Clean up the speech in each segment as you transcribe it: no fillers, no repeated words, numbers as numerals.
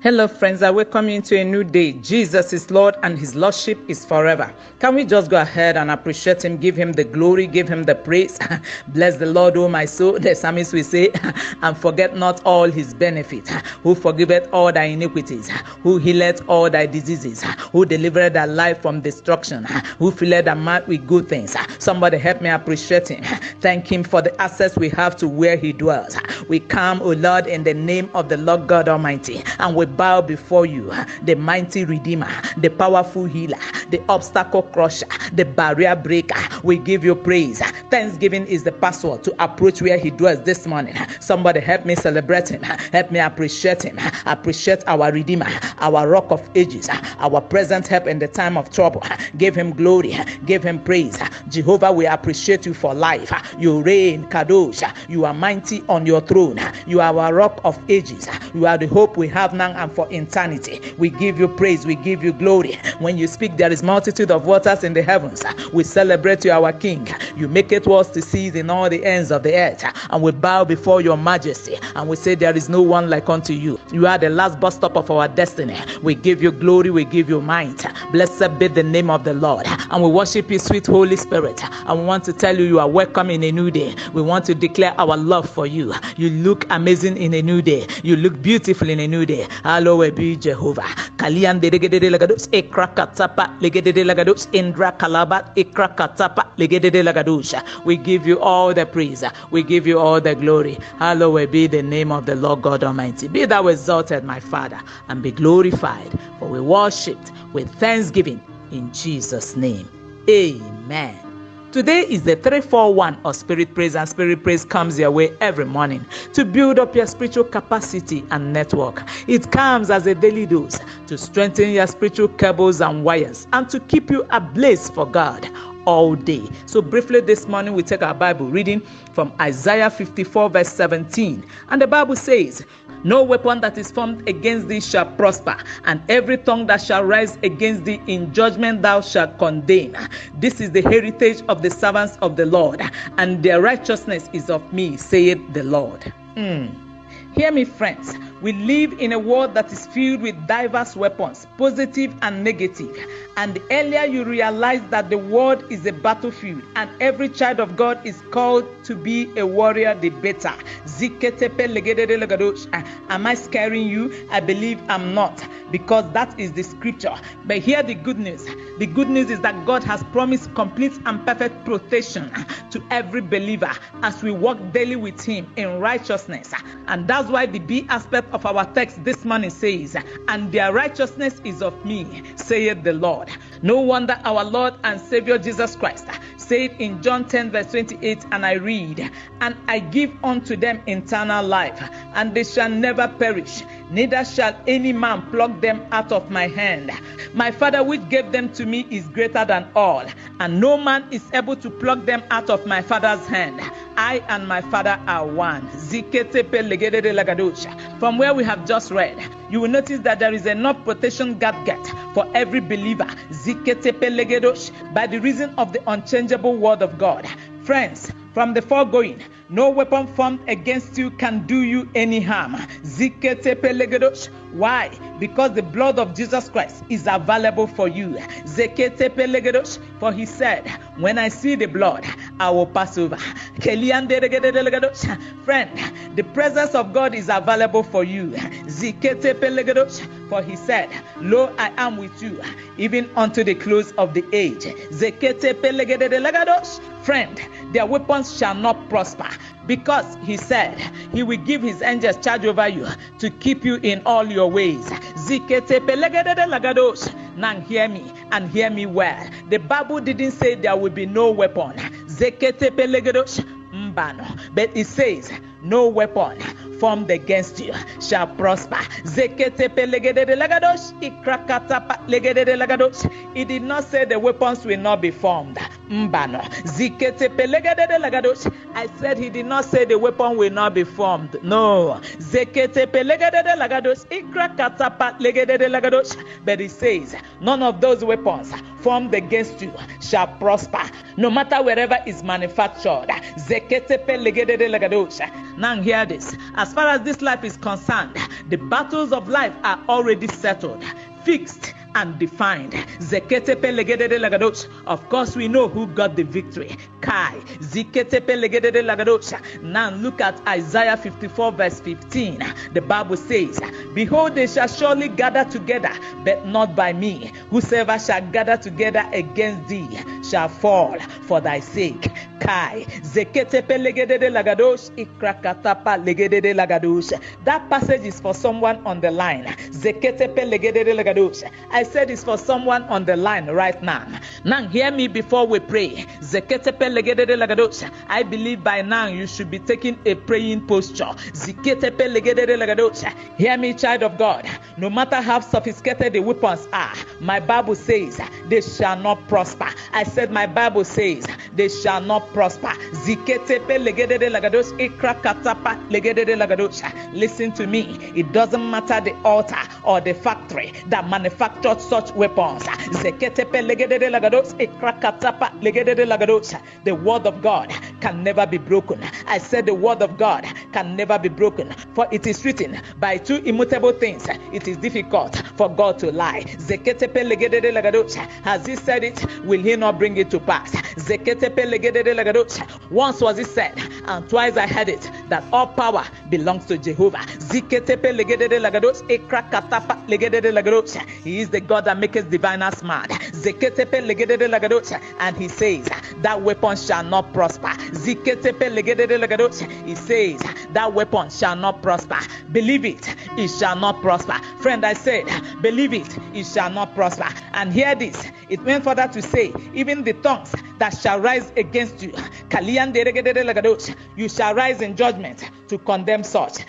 Hello friends, I welcome you into a new day. Jesus is Lord and his lordship is forever. Can we just go ahead and appreciate him, give him the glory, give him the praise? Bless the Lord, O my soul. The psalmist will say, and forget not all his benefits, who forgiveth all thy iniquities, who healeth all thy diseases, who delivered thy life from destruction, who filled thy mouth with good things. Somebody help me appreciate him. Thank him for the access we have to where he dwells. We come, O Lord, in the name of the Lord God Almighty, and we bow before you, the mighty Redeemer, the powerful healer, the obstacle crusher, the barrier breaker. We give you praise. Thanksgiving is the password to approach where he dwells this morning. Somebody help me celebrate him. Help me appreciate him. Appreciate our Redeemer, our Rock of Ages, our present help in the time of trouble. Give him glory. Give him praise. Jehovah, we appreciate you for life. You reign, Kadosh. You are mighty on your throne. You are our Rock of Ages. You are the hope we have now and for eternity. We give you praise. We give you glory. When you speak, there is multitude of waters in the heavens. We celebrate you, our King. You make it worse to see in all the ends of the earth. And we bow before your majesty. And we say there is no one like unto you. You are the last bus stop of our destiny. We give you glory. We give you might. Blessed be the name of the Lord. And we worship you, sweet Holy Spirit. And we want to tell you are welcome in a new day. We want to declare our love for you. You look amazing in a new day. You look beautiful in a new day. Hallowed be Jehovah. Kalian dedegede lagados ekrakatapa legede lagados indra kalabat ekrakatapa legede lagados. We give you all the praise. We give you all the glory. Hallowed be the name of the Lord God Almighty. Be thou exalted, my Father, and be glorified. For we worshipped with thanksgiving in Jesus' name. Amen. Today is the 341 of Spirit Praise, and Spirit Praise comes your way every morning to build up your spiritual capacity and network. It comes as a daily dose to strengthen your spiritual cables and wires and to keep you ablaze for God all day. So briefly this morning we take our Bible reading from Isaiah 54 verse 17, and the Bible says, no weapon that is formed against thee shall prosper, and every tongue that shall rise against thee in judgment thou shalt condemn. This is the heritage of the servants of the Lord, and their righteousness is of me, saith the Lord. Hear me, friends. We live in a world that is filled with diverse weapons, positive and negative. And the earlier you realize that the world is a battlefield and every child of God is called to be a warrior, the better. Am I scaring you? I believe I'm not, because that is the scripture. But hear the good news. The good news is that God has promised complete and perfect protection to every believer as we walk daily with him in righteousness. And that's why the B aspect of our text this morning says, and their righteousness is of me, saith the Lord. No wonder our Lord and Savior Jesus Christ said in John 10 verse 28, and I read, and I give unto them eternal life, and they shall never perish, neither shall any man pluck them out of my hand. My Father which gave them to me is greater than all, and no man is able to pluck them out of my Father's hand. I and my Father are one. From where we have just read, you will notice that there is enough protection gadget for every believer by the reason of the unchangeable word of God. Friends, from the foregoing, no weapon formed against you can do you any harm. Why? Because the blood of Jesus Christ is available for you. For he said, when I see the blood, I will pass over. Friend, the presence of God is available for you. For he said, lo, I am with you, even unto the close of the age. Friend, their weapons shall not prosper, because he said he will give his angels charge over you to keep you in all your ways. Now hear me, and hear me well. The Bible didn't say there will be no weapon, but it says no weapon formed against you shall prosper. It did not say the weapons will not be formed, Mbano. Ziketepe legedede lagadosh. I said he did not say the weapon will not be formed. No. Zeketepe legedede lagadosh. Ikrakatapa legedede lagadosh. But he says, none of those weapons formed against you shall prosper, no matter wherever it's manufactured. Zeketepe legedede lagadosh. Now hear this. As far as this life is concerned, the battles of life are already settled, fixed, and defined. Zeketepe legedede lagadosh. Of course, we know who got the victory. Kai. Ziketepe legedede lagadosh. Now look at Isaiah 54 verse 15. The Bible says, behold, they shall surely gather together, but not by me. Whosoever shall gather together against thee shall fall for thy sake. Kai. Zeketepe legedede lagadosh. Ikrakatapa legedede lagadosh. That passage is for someone on the line. Zeketepe legedede lagadosh. I said it's for someone on the line right now. Now hear me before we pray. Zeketepe legedede lagadosh. I believe by now you should be taking a praying posture. Zeketepe legedede lagadosh. Hear me, child of God. No matter how sophisticated the weapons are, my Bible says they shall not prosper. I said my Bible says they shall not prosper. Zeketepe legedede lagadosh. Ikrakatapa legedede lagadosh. Listen to me. It doesn't matter the altar or the factory that manufactured such weapons. Zeketepe legedede lagadosh. Ikrakatapa legedede lagadosh. The word of God can never be broken. I said the word of God can never be broken. For it is written, by two immutable things it is difficult for God to lie. Zeketepe legedede lagadosh. Has he said it? Will he not bring it to pass? Zeketepe legedede lagadosh. Once was it said, and twice I heard it, that all power belongs to Jehovah. Zeketepe legedede lagadosh. Ikrakatapa legedede lagadosh. He is the God that makes diviners mad. Zeketepe legedede lagadosh. And he says that weapon shall not prosper. Zeketepe legedede lagadosh. He says that weapon shall not prosper. Believe it, it shall not prosper. Friend, I said, believe it, it shall not prosper. And hear this, it went further to say, even the tongues that shall rise against you, you shall rise in judgment to condemn such.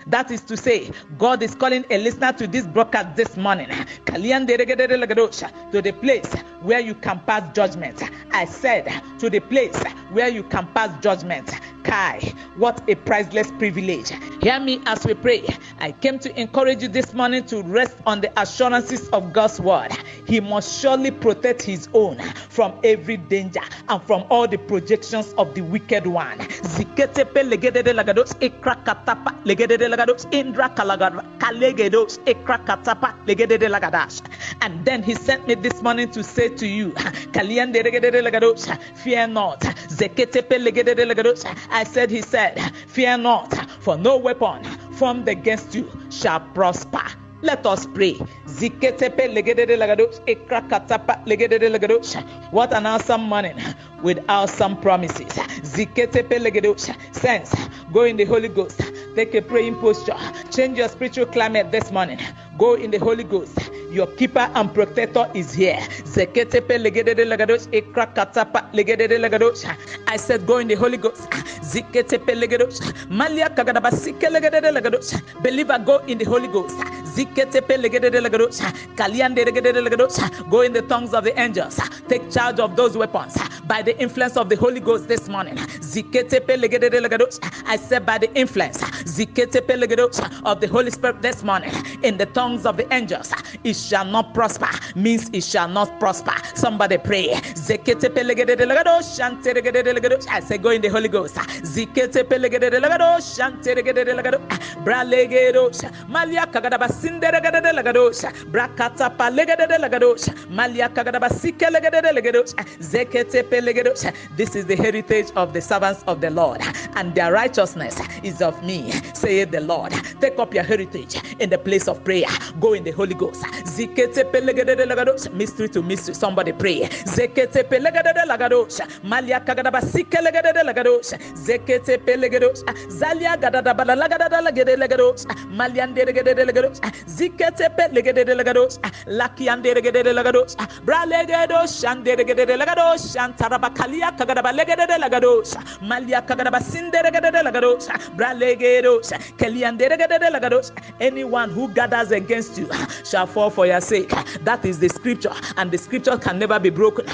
That is to say, God is calling a listener to this broadcast this morning to the place where you can pass judgment. I said, to the place where you can pass judgment. Kai, what a priceless privilege. Hear me as we pray. I came to encourage you this morning to rest on the assurances of God's word. He must surely protect his own from every danger and from all the projections of the wicked one. Ziketepe legedede lagados ekrakatapa legedede lagados indra kalegedos ekrakatapa legedede lagadas. And then he sent me this morning to say to you, Kaliande legedede lagados, fear not. Zeketepe legedede lagados. I said, he said, fear not, for no weapon formed against you shall prosper. Let us pray. Ziketepe legedede lagados, ekrakatapa legedede lagados. What an awesome morning with awesome promises. Ziketepe legados. Sense, go in the Holy Ghost. Take a praying posture. Change your spiritual climate this morning. Go in the Holy Ghost. Your keeper and protector is here. Zeketepe legedede lagados, ekrakatapa legedede lagados. I said, go in the Holy Ghost. Ziketepe legados, malia kagadaba sike legedede lagados. Believer, go in the Holy Ghost. Ziketepe legedede lagados, kaliande legedede lagados. Go in the tongues of the angels. Take charge of those weapons by the influence of the Holy Ghost this morning. Ziketepe legedede lagados. I said, by the influence Ziketepe legados of the Holy Spirit this morning, in the tongues of the angels, it shall not prosper. Means it shall not prosper. Somebody pray. Zeketepe legedede lagados, shante legedede lagados. I say, go in the Holy Ghost. Ziketepe legedede lagados, shante legedede lagados. Bralegedos, malia kagadaba sinde legedede lagados. Brakatapa legedede lagados. Malia kagadaba sike legedede lagados. Zeketepe legados. This is the heritage of the servants of the Lord, and their righteousness is of me, saith the Lord. Take up your heritage in the place of prayer. Go in the Holy Ghost. Zeketepe legedede lagados. Mystery to mystery. Somebody pray. Zeketepe legedede lagados. Malia kagadaba sike legedede lagados. Zeketepe legados. Zalia gadada bala lagadada legedede lagados. Maliande legedede lagados. Ziketepe legedede lagados. Lakiande legedede lagados. Bralegedos shande legedede lagados. Shantarabakalia kagadaba legedede lagados. Malia kagadaba sinde legedede lagados. Bralegedos. Keliande legedede lagados. Anyone who gathers against you shall fall for for your sake. That is the scripture, and the scripture can never be broken.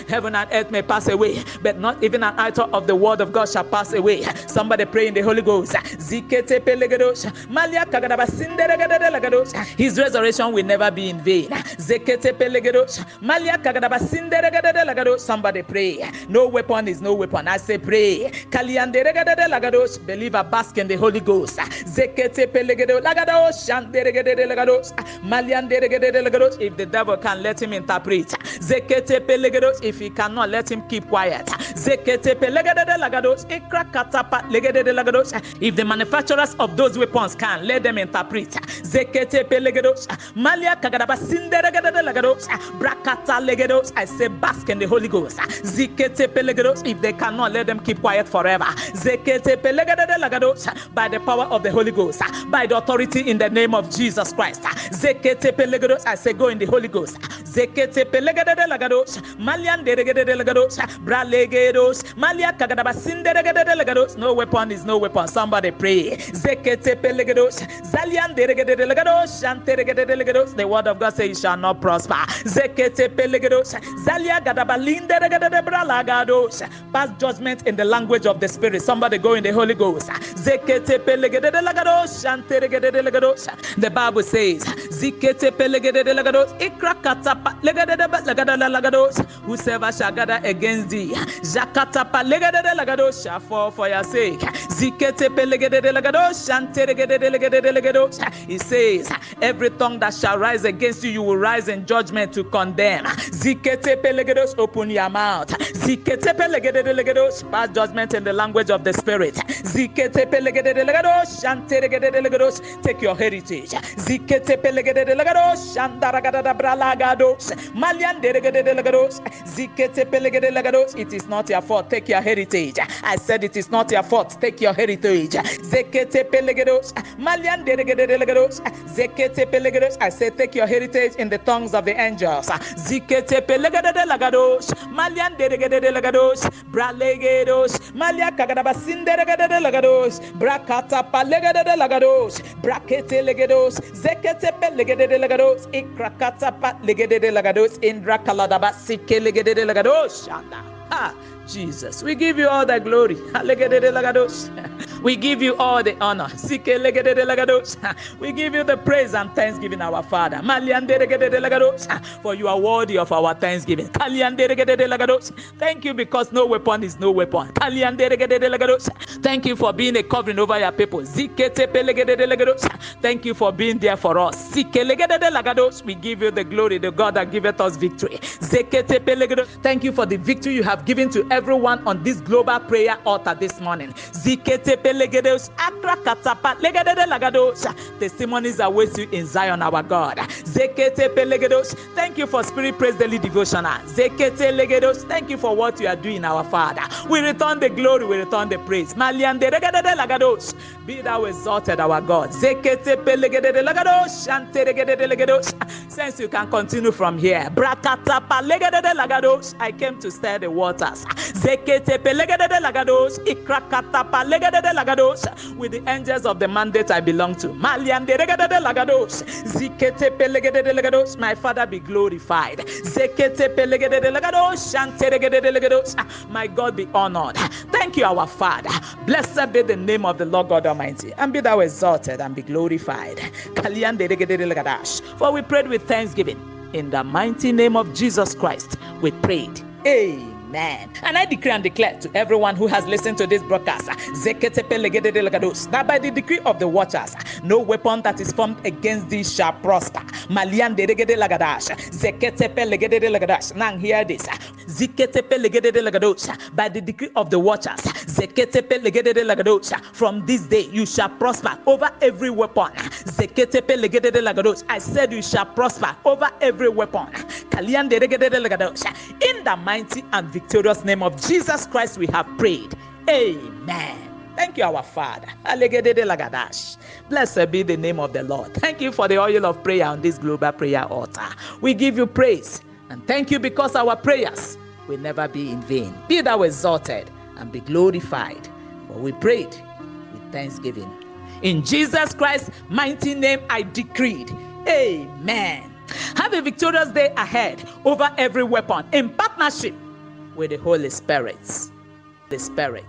Heaven and earth may pass away, but not even an iota of the word of God shall pass away. Somebody pray in the Holy Ghost. His resurrection will never be in vain. Somebody pray. No weapon is no weapon. I say pray. Believer bask in the Holy Ghost. If the devil can, let him interpret. If he cannot, let him keep quiet. If the manufacturers of those weapons can, let them interpret. I say bask in the Holy Ghost. If they cannot, let them keep quiet forever. By the power of the Holy Ghost, by the authority in the name of Jesus Christ. I say go in the Holy Ghost. No weapon is no weapon. Somebody pray. The word of God says it shall not prosper. Pass judgment in the language of the Spirit. Somebody go in the Holy Ghost. The Bible says, whosoever shall gather against thee shall fall for your sake. He says, every tongue that shall rise against you, you will rise in judgment to condemn. Open your mouth. Pass judgment in the language of the Spirit. Take your heritage. It is not your fault. Take your heritage. I said it is not your fault. Take your heritage. I said take your heritage in the tongues of the angels. Jesus, we give you all the glory. We give you all the honor. We give you the praise and thanksgiving, our Father. For you are worthy of our thanksgiving. Thank you because no weapon is no weapon. Thank you for being a covering over your people. Thank you for being there for us. We give you the glory, the God that giveth us victory. Thank you for the victory you have given to everyone on this global prayer altar this morning. Testimonies await you in Zion, our God. Thank you for Spirit Praise Daily Devotional. Thank you for what you are doing, our Father. We return the glory, we return the praise. Be thou exalted, our God. Since you can continue from here. I came to stir the waters. With the angels of the mandate I belong to. My Father be glorified. My God be honored. Thank you, our Father. Blessed be the name of the Lord God Almighty, and be thou exalted and be glorified. For we prayed with thanksgiving. In the mighty name of Jesus Christ, we prayed. Amen. And I decree and declare to everyone who has listened to this broadcast that by the decree of the watchers, no weapon that is formed against thee shall prosper. Now hear this. By the decree of the watchers, from this day you shall prosper over every weapon. I said you shall prosper over every weapon. In the mighty and victorious name of Jesus Christ we have prayed. Amen. Thank you, our Father. Blessed be the name of the Lord. Thank you for the oil of prayer on this global prayer altar. We give you praise and thank you because our prayers will never be in vain. Be thou exalted and be glorified. For we prayed with thanksgiving. In Jesus Christ's mighty name I decreed. Amen. Have a victorious day ahead over every weapon in partnership with the Holy Spirit. The Spirit.